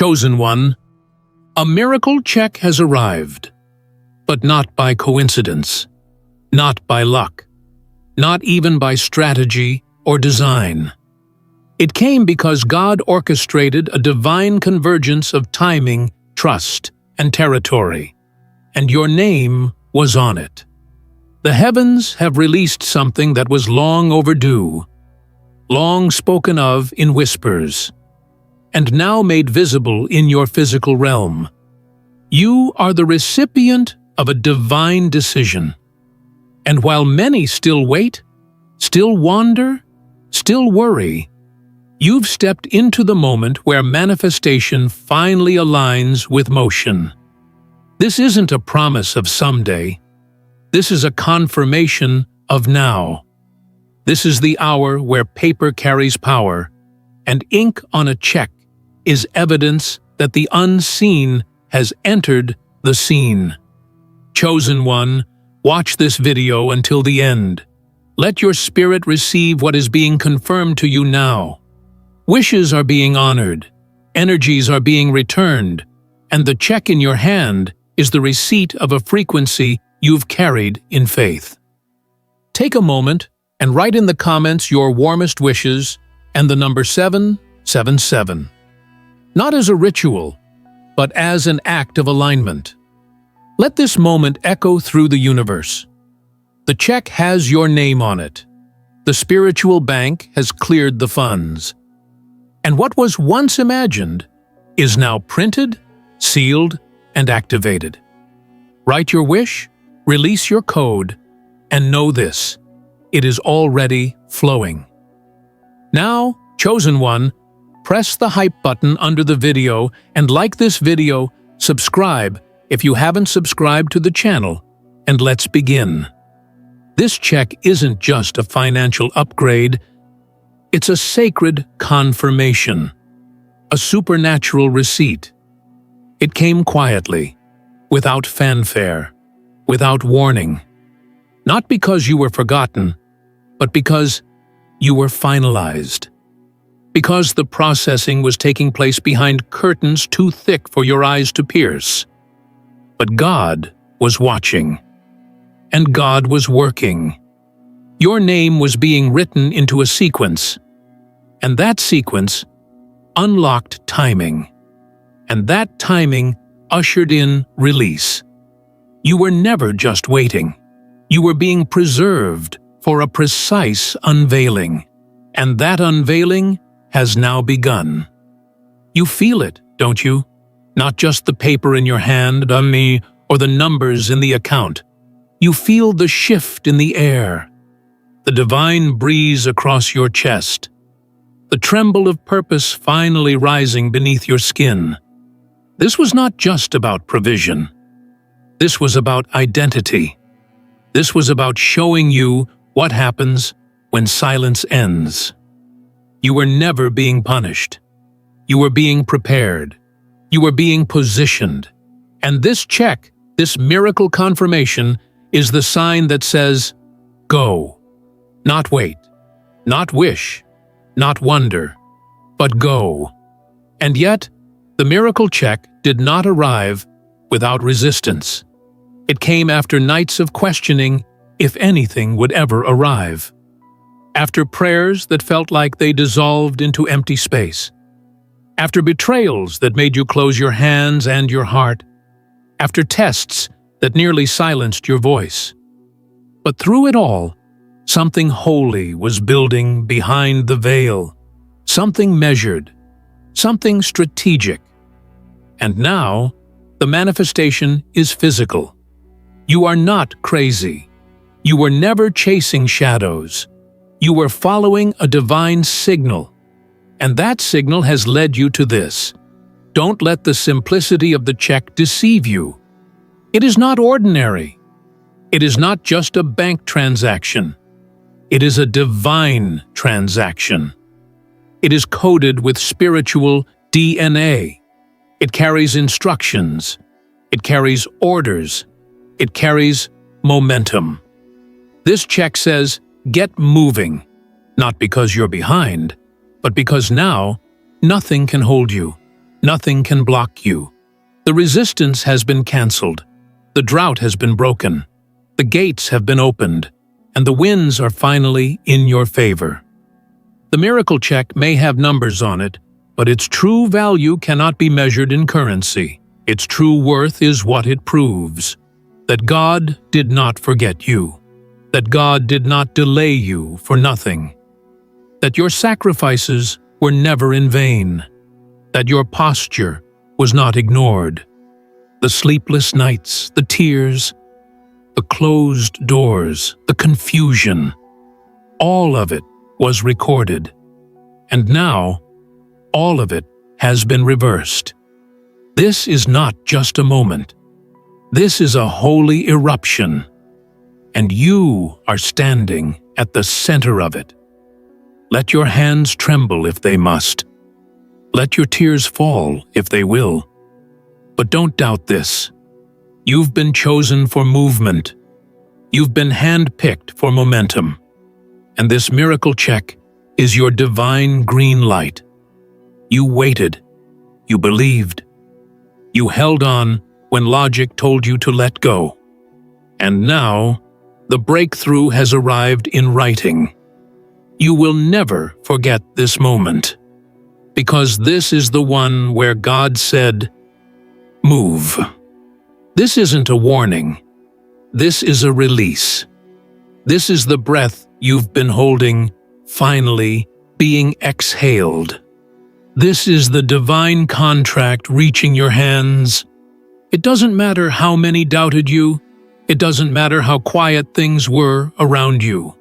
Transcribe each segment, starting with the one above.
Chosen one, a miracle check has arrived, but not by coincidence, not by luck, not even by strategy or design. It came because God orchestrated a divine convergence of timing, trust, and territory, and your name was on it. The heavens have released something that was long overdue, long spoken of in whispers, and now made visible in your physical realm. You are the recipient of a divine decision. And while many still wait, still wander, still worry, you've stepped into the moment where manifestation finally aligns with motion. This isn't a promise of someday. This is a confirmation of now. This is the hour where paper carries power, and ink on a check is evidence that the unseen has entered the scene. Chosen one, watch this video until the end. Let your spirit receive what is being confirmed to you now. Wishes are being honored, energies are being returned, and the check in your hand is the receipt of a frequency you've carried in faith. Take a moment and write in the comments your warmest wishes and the number 777. Not as a ritual, but as an act of alignment. Let this moment echo through the universe. The check has your name on it. The spiritual bank has cleared the funds. And what was once imagined is now printed, sealed, and activated. Write your wish, release your code, and know this: it is already flowing. Now, chosen one, press the hype button under the video and like this video, subscribe if you haven't subscribed to the channel, and let's begin. This check isn't just a financial upgrade, it's a sacred confirmation, a supernatural receipt. It came quietly, without fanfare, without warning. Not because you were forgotten, but because you were finalized. Because the processing was taking place behind curtains too thick for your eyes to pierce. But God was watching. And God was working. Your name was being written into a sequence. And that sequence unlocked timing. And that timing ushered in release. You were never just waiting. You were being preserved for a precise unveiling. And that unveiling has now begun. You feel it, don't you? Not just the paper in your hand, dummy, or the numbers in the account. You feel the shift in the air, the divine breeze across your chest, the tremble of purpose finally rising beneath your skin. This was not just about provision. This was about identity. This was about showing you what happens when silence ends. You were never being punished. You were being prepared. You were being positioned. And this check, this miracle confirmation, is the sign that says, go. Not wait, not wish, not wonder, but go. And yet, the miracle check did not arrive without resistance. It came after nights of questioning if anything would ever arrive. After prayers that felt like they dissolved into empty space. After betrayals that made you close your hands and your heart. After tests that nearly silenced your voice. But through it all, something holy was building behind the veil. Something measured. Something strategic. And now, the manifestation is physical. You are not crazy. You were never chasing shadows. You were following a divine signal. And that signal has led you to this. Don't let the simplicity of the check deceive you. It is not ordinary. It is not just a bank transaction. It is a divine transaction. It is coded with spiritual DNA. It carries instructions. It carries orders. It carries momentum. This check says, get moving, not because you're behind, but because now nothing can hold you. Nothing can block you. The resistance has been cancelled. The drought has been broken. The gates have been opened, and the winds are finally in your favor. The miracle check may have numbers on it, but its true value cannot be measured in currency. Its true worth is what it proves: that God did not forget you, that God did not delay you for nothing, that your sacrifices were never in vain, that your posture was not ignored. The sleepless nights, the tears, the closed doors, the confusion, all of it was recorded. And now, all of it has been reversed. This is not just a moment. This is a holy eruption, and you are standing at the center of it. Let your hands tremble if they must. Let your tears fall if they will. But don't doubt this. You've been chosen for movement. You've been handpicked for momentum. And this miracle check is your divine green light. You waited. You believed. You held on when logic told you to let go. And now, the breakthrough has arrived in writing. You will never forget this moment, because this is the one where God said, "Move." This isn't a warning. This is a release. This is the breath you've been holding, finally being exhaled. This is the divine contract reaching your hands. It doesn't matter how many doubted you. It doesn't matter how quiet things were around you.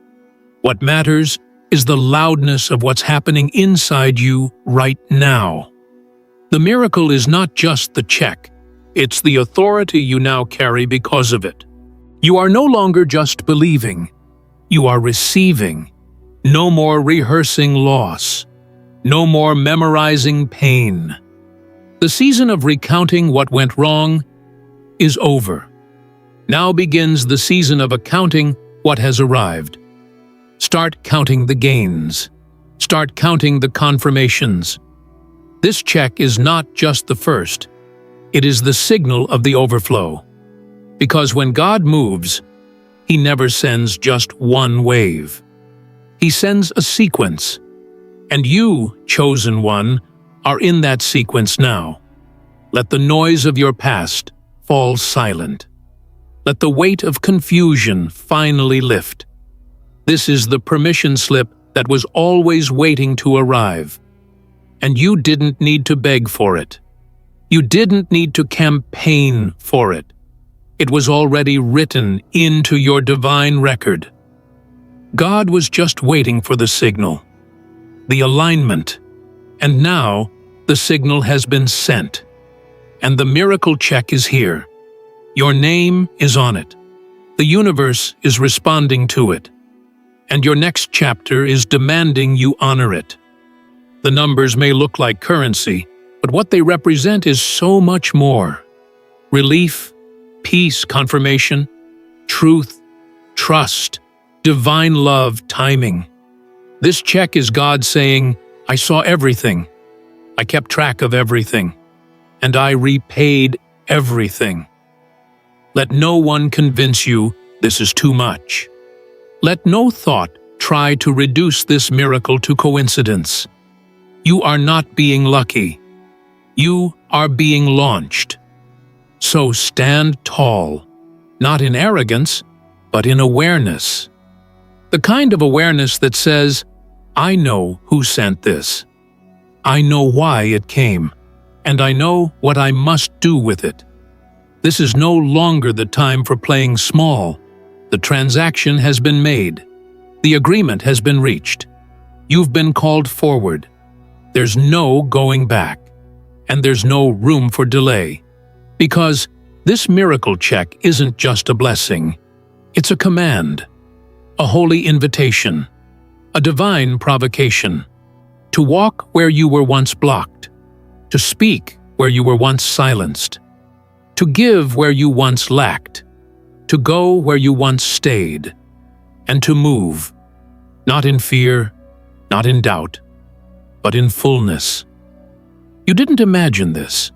What matters is the loudness of what's happening inside you right now. The miracle is not just the check. It's the authority you now carry because of it. You are no longer just believing. You are receiving. No more rehearsing loss. No more memorizing pain. The season of recounting what went wrong is over. Now begins the season of accounting what has arrived. Start counting the gains. Start counting the confirmations. This check is not just the first. It is the signal of the overflow. Because when God moves, He never sends just one wave. He sends a sequence. And you, chosen one, are in that sequence now. Let the noise of your past fall silent. Let the weight of confusion finally lift. This is the permission slip that was always waiting to arrive. And you didn't need to beg for it. You didn't need to campaign for it. It was already written into your divine record. God was just waiting for the signal, the alignment, and now the signal has been sent, and the miracle check is here. Your name is on it. The universe is responding to it, and your next chapter is demanding you honor it. The numbers may look like currency, but what they represent is so much more. Relief, peace, confirmation, truth, trust, divine love, timing. This check is God saying, I saw everything. I kept track of everything. And I repaid everything. Let no one convince you this is too much. Let no thought try to reduce this miracle to coincidence. You are not being lucky. You are being launched. So stand tall, not in arrogance, but in awareness. The kind of awareness that says, I know who sent this. I know why it came, and I know what I must do with it. This is no longer the time for playing small. The transaction has been made. The agreement has been reached. You've been called forward. There's no going back, and there's no room for delay. Because this miracle check isn't just a blessing. It's a command, a holy invitation, a divine provocation. To walk where you were once blocked, to speak where you were once silenced, to give where you once lacked, to go where you once stayed, and to move, not in fear, not in doubt, but in fullness. You didn't imagine this.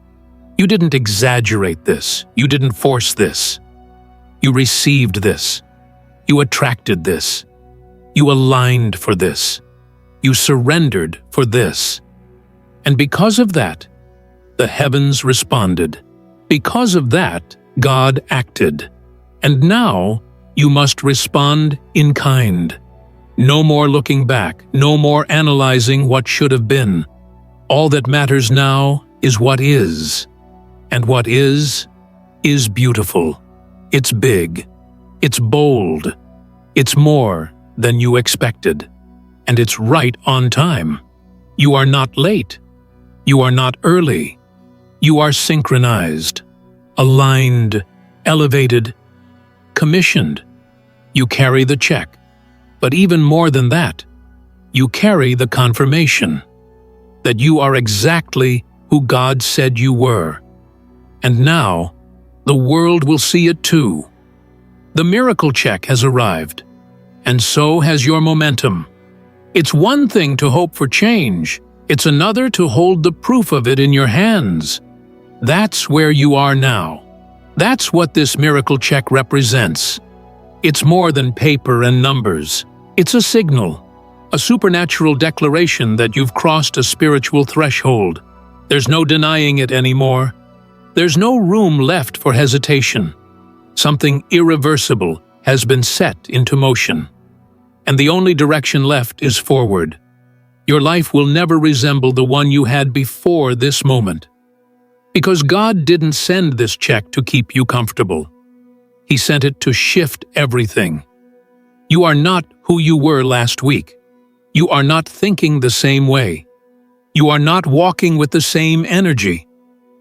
You didn't exaggerate this. You didn't force this. You received this. You attracted this. You aligned for this. You surrendered for this. And because of that, the heavens responded. Because of that, God acted. And now you must respond in kind. No more looking back, no more analyzing what should have been. All that matters now is what is. And what is beautiful. It's big. It's bold. It's more than you expected. And it's right on time. You are not late. You are not early. You are synchronized, aligned, elevated, commissioned. You carry the check. But even more than that, you carry the confirmation that you are exactly who God said you were. And now, the world will see it too. The miracle check has arrived, and so has your momentum. It's one thing to hope for change. It's another to hold the proof of it in your hands. That's where you are now. That's what this miracle check represents. It's more than paper and numbers. It's a signal, a supernatural declaration that you've crossed a spiritual threshold. There's no denying it anymore. There's no room left for hesitation. Something irreversible has been set into motion. And the only direction left is forward. Your life will never resemble the one you had before this moment. Because God didn't send this check to keep you comfortable. He sent it to shift everything. You are not who you were last week. You are not thinking the same way. You are not walking with the same energy.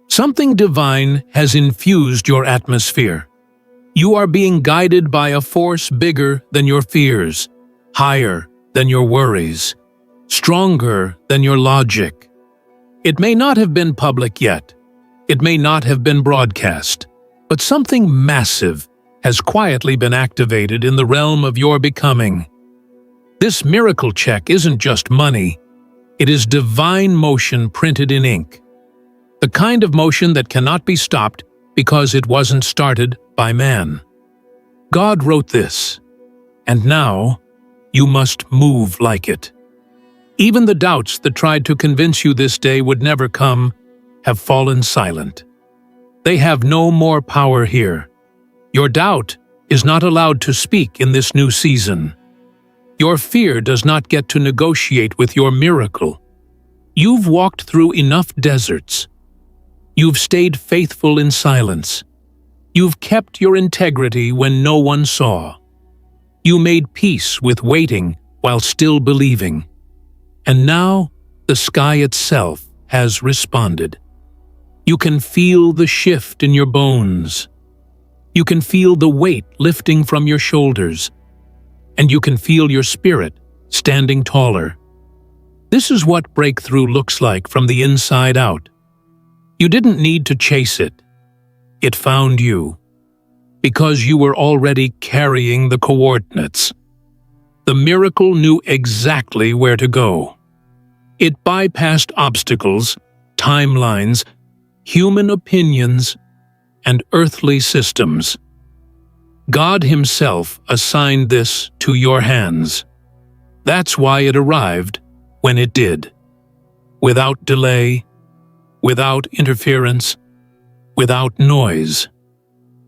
Something divine has infused your atmosphere. You are being guided by a force bigger than your fears, higher than your worries, stronger than your logic. It may not have been public yet. It may not have been broadcast. But something massive has quietly been activated in the realm of your becoming. This miracle check isn't just money. It is divine motion printed in ink. The kind of motion that cannot be stopped because it wasn't started by man. God wrote this, and now you must move like it. Even the doubts that tried to convince you this day would never come have fallen silent. They have no more power here. Your doubt is not allowed to speak in this new season. Your fear does not get to negotiate with your miracle. You've walked through enough deserts. You've stayed faithful in silence. You've kept your integrity when no one saw. You made peace with waiting while still believing. And now the sky itself has responded. You can feel the shift in your bones. You can feel the weight lifting from your shoulders. And you can feel your spirit standing taller. This is what breakthrough looks like from the inside out. You didn't need to chase it. It found you. Because you were already carrying the coordinates. The miracle knew exactly where to go. It bypassed obstacles, timelines, human opinions, and earthly systems. God Himself assigned this to your hands. That's why it arrived when it did. Without delay, without interference, without noise.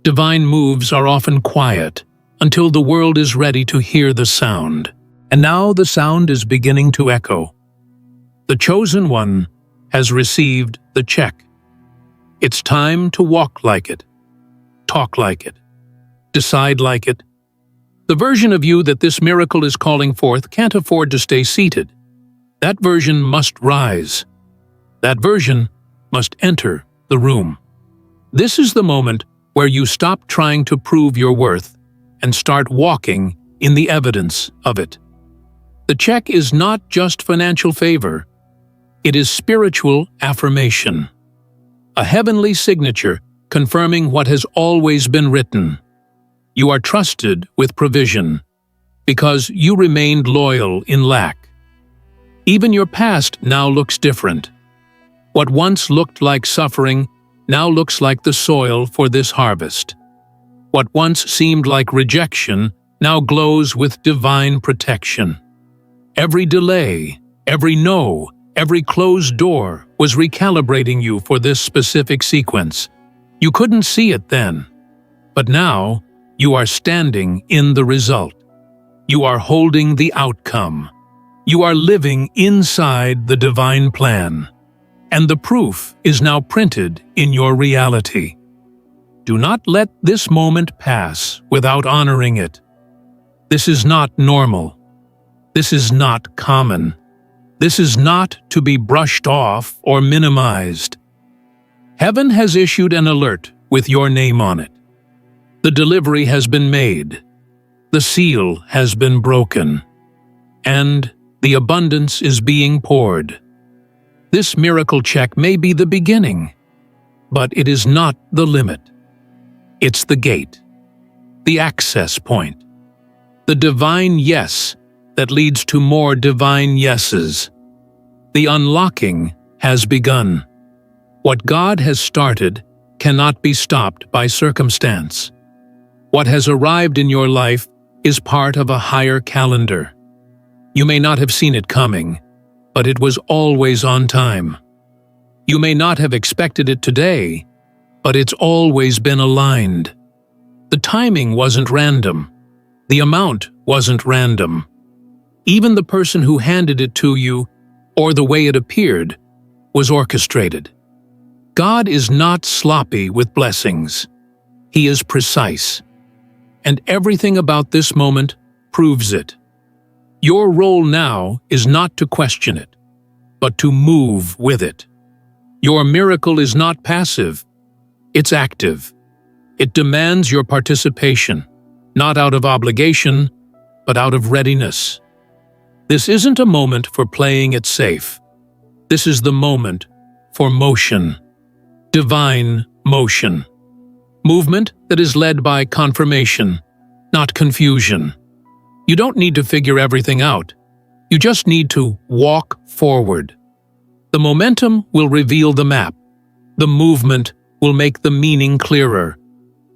Divine moves are often quiet until the world is ready to hear the sound. And now the sound is beginning to echo. The chosen one has received the check. It's time to walk like it, talk like it, decide like it. The version of you that this miracle is calling forth can't afford to stay seated. That version must rise. That version must enter the room. This is the moment where you stop trying to prove your worth and start walking in the evidence of it. The check is not just financial favor. It is spiritual affirmation. A heavenly signature confirming what has always been written. You are trusted with provision because you remained loyal in lack. Even your past now looks different. What once looked like suffering now looks like the soil for this harvest. What once seemed like rejection now glows with divine protection. Every delay, every no, every closed door was recalibrating you for this specific sequence. You couldn't see it then, but now you are standing in the result. You are holding the outcome. You are living inside the divine plan. And the proof is now printed in your reality. Do not let this moment pass without honoring it. This is not normal. This is not common. This is not to be brushed off or minimized. Heaven has issued an alert with your name on it. The delivery has been made. The seal has been broken. And the abundance is being poured. This miracle check may be the beginning, but it is not the limit. It's the gate, the access point, the divine yes that leads to more divine yeses. The unlocking has begun. What God has started cannot be stopped by circumstance. What has arrived in your life is part of a higher calendar. You may not have seen it coming, but it was always on time. You may not have expected it today, but it's always been aligned. The timing wasn't random. The amount wasn't random. Even the person who handed it to you, or the way it appeared, was orchestrated. God is not sloppy with blessings. He is precise. And everything about this moment proves it. Your role now is not to question it, but to move with it. Your miracle is not passive, it's active. It demands your participation, not out of obligation, but out of readiness. This isn't a moment for playing it safe. This is the moment for motion, divine motion. Movement that is led by confirmation, not confusion. You don't need to figure everything out. You just need to walk forward. The momentum will reveal the map. The movement will make the meaning clearer.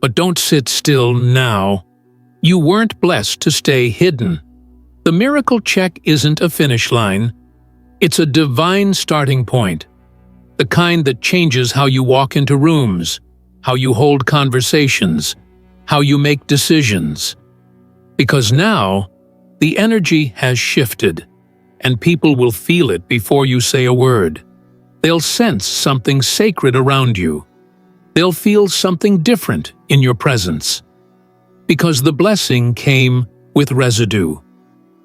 But don't sit still now. You weren't blessed to stay hidden. The miracle check isn't a finish line. It's a divine starting point. The kind that changes how you walk into rooms, how you hold conversations, how you make decisions. Because now, the energy has shifted, and people will feel it before you say a word. They'll sense something sacred around you. They'll feel something different in your presence. Because the blessing came with residue.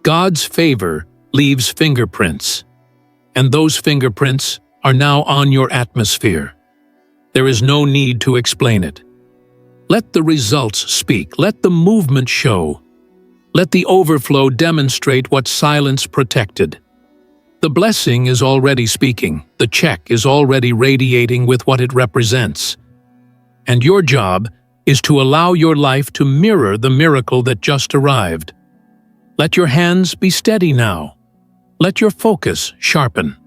God's favor leaves fingerprints, and those fingerprints are now on your atmosphere. There is no need to explain it. Let the results speak. Let the movement show. Let the overflow demonstrate what silence protected. The blessing is already speaking. The check is already radiating with what it represents. And your job is to allow your life to mirror the miracle that just arrived. Let your hands be steady now. Let your focus sharpen.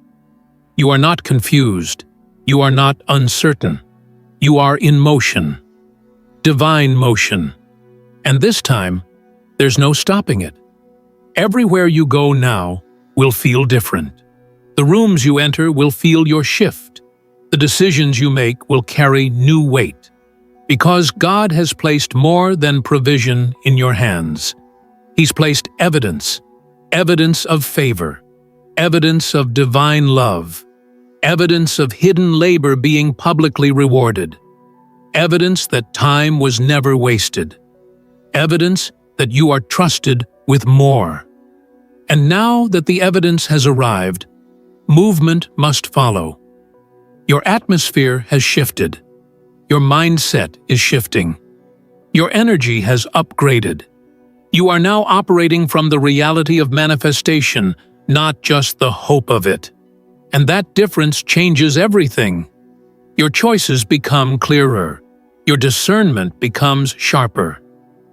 You are not confused. You are not uncertain. You are in motion. Divine motion. And this time, there's no stopping it. Everywhere you go now will feel different. The rooms you enter will feel your shift. The decisions you make will carry new weight. Because God has placed more than provision in your hands. He's placed evidence, evidence of favor, evidence of divine love, evidence of hidden labor being publicly rewarded, evidence that time was never wasted, evidence that you are trusted with more. And now that the evidence has arrived, movement must follow. Your atmosphere has shifted. Your mindset is shifting. Your energy has upgraded. You are now operating from the reality of manifestation, not just the hope of it. And that difference changes everything. Your choices become clearer. Your discernment becomes sharper.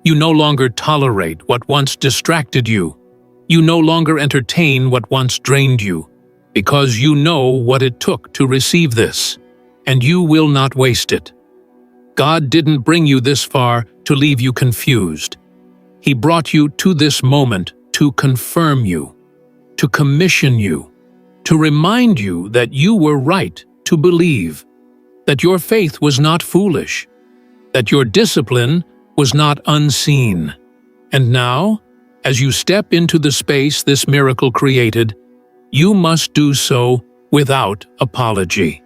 You no longer tolerate what once distracted you. You no longer entertain what once drained you. because you know what it took to receive this, and you will not waste it. God didn't bring you this far to leave you confused. He brought you to this moment to confirm you, to commission you, to remind you that you were right to believe, that your faith was not foolish, that your discipline was not unseen. And now, as you step into the space this miracle created, you must do so without apology,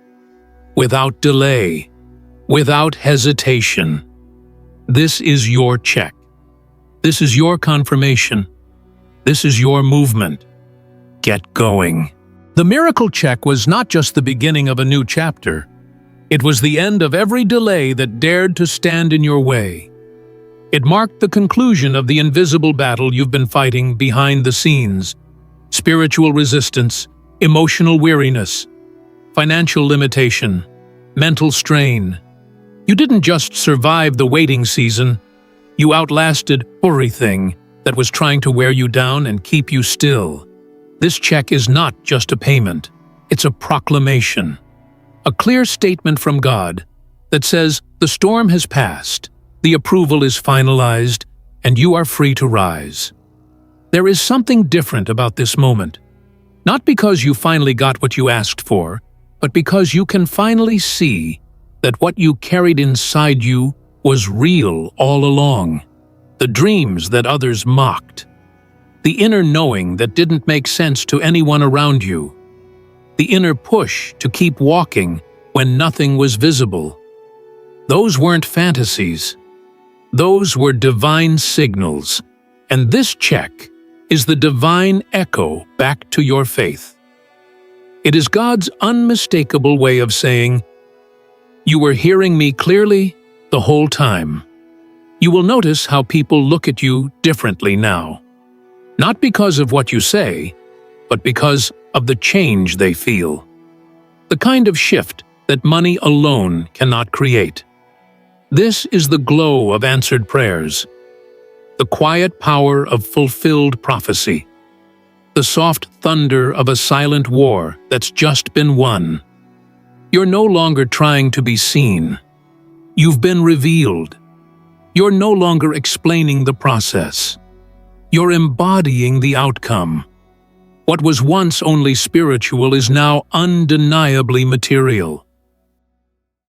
without delay, without hesitation. This is your check. This is your confirmation. This is your movement. Get going. The miracle check was not just the beginning of a new chapter. It was the end of every delay that dared to stand in your way. It marked the conclusion of the invisible battle you've been fighting behind the scenes: spiritual resistance, emotional weariness, financial limitation, mental strain. You didn't just survive the waiting season, you outlasted everything that was trying to wear you down and keep you still. This check is not just a payment, it's a proclamation. A clear statement from God that says the storm has passed, the approval is finalized, and you are free to rise. There is something different about this moment. Not because you finally got what you asked for, but because you can finally see that what you carried inside you was real all along. The dreams that others mocked. The inner knowing that didn't make sense to anyone around you. The inner push to keep walking when nothing was visible. Those weren't fantasies. Those were divine signals, and this check is the divine echo back to your faith. It is God's unmistakable way of saying, "You were hearing me clearly the whole time." You will notice how people look at you differently now. Not because of what you say, but because of the change they feel. The kind of shift that money alone cannot create. This is the glow of answered prayers, the quiet power of fulfilled prophecy, the soft thunder of a silent war that's just been won. You're no longer trying to be seen. You've been revealed. You're no longer explaining the process. You're embodying the outcome. What was once only spiritual is now undeniably material.